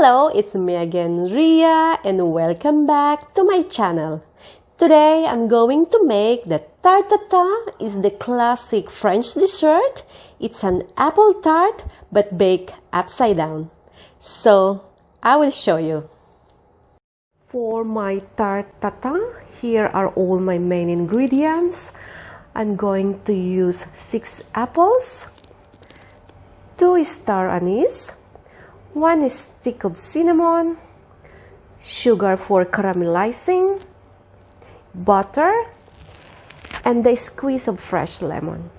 Hello, it's me again, Ria, and welcome back to my channel. Today, I'm going to make the tartetatin. Is the classic French dessert. It's an apple tart, but baked upside down. So, I will show you. For my tartetatin, here are all my main ingredients. I'm going to use 6 apples, 2 star anise, 1 stick of cinnamon, sugar for caramelizing, butter, and a squeeze of fresh lemon.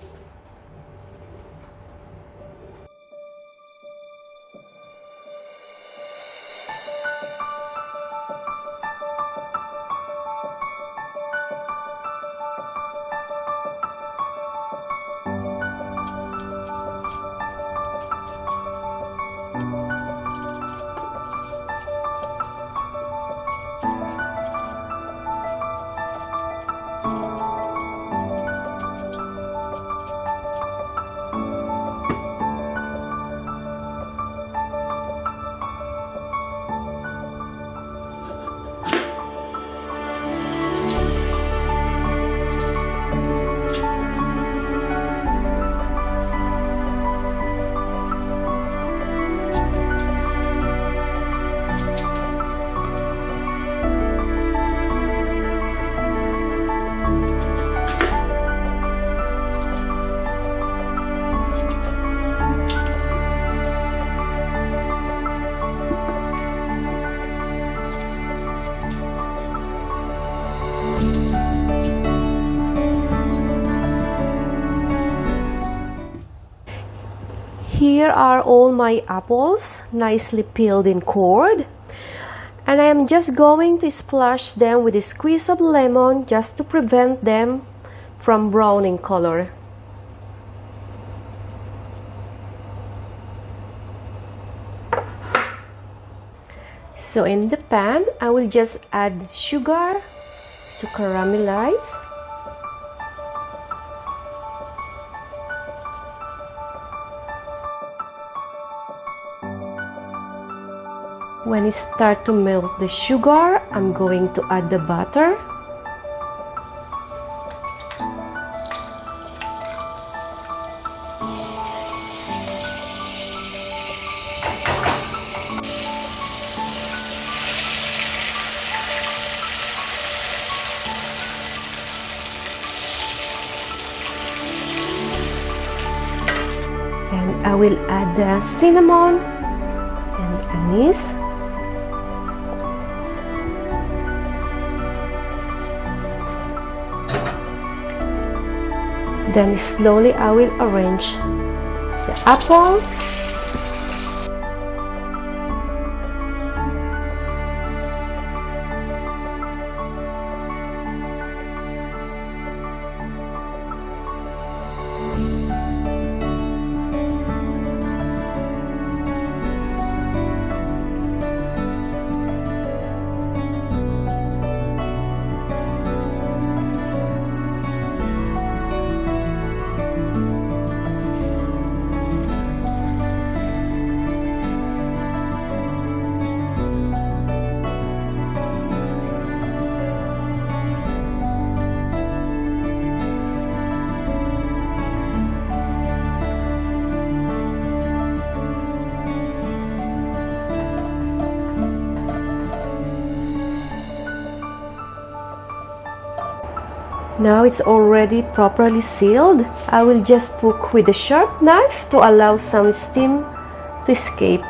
Here are all my apples, nicely peeled and cored. And I am just going to splash them with a squeeze of lemon just to prevent them from browning color. So in the pan, I will just add sugar to caramelize. When it starts to melt the sugar, I'm going to add the butter. And I will add the cinnamon and anise. Then slowly I will arrange the apples. Now it's already properly sealed. I will just poke with a sharp knife to allow some steam to escape.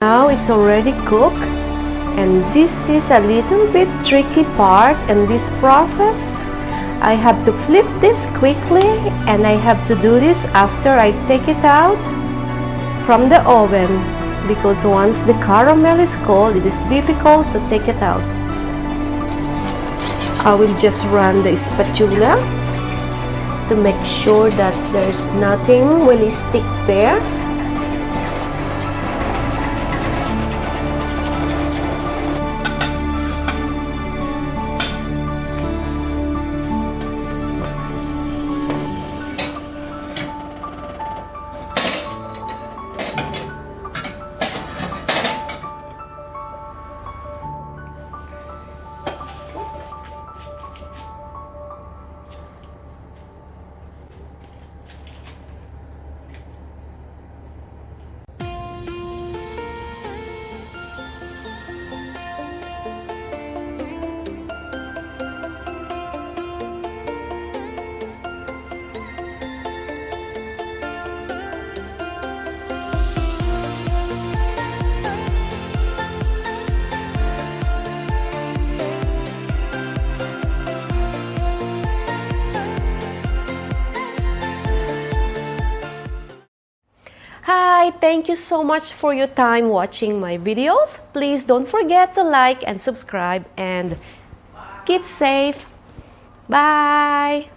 Now it's already cooked, and this is a little bit tricky part in this process. I have to flip this quickly, and I have to do this after I take it out from the oven, because once the caramel is cold, it is difficult to take it out. I will just run the spatula to make sure that there's nothing really stick there. Hi, thank you so much for your time watching my videos. Please don't forget to like and subscribe and keep safe. Bye!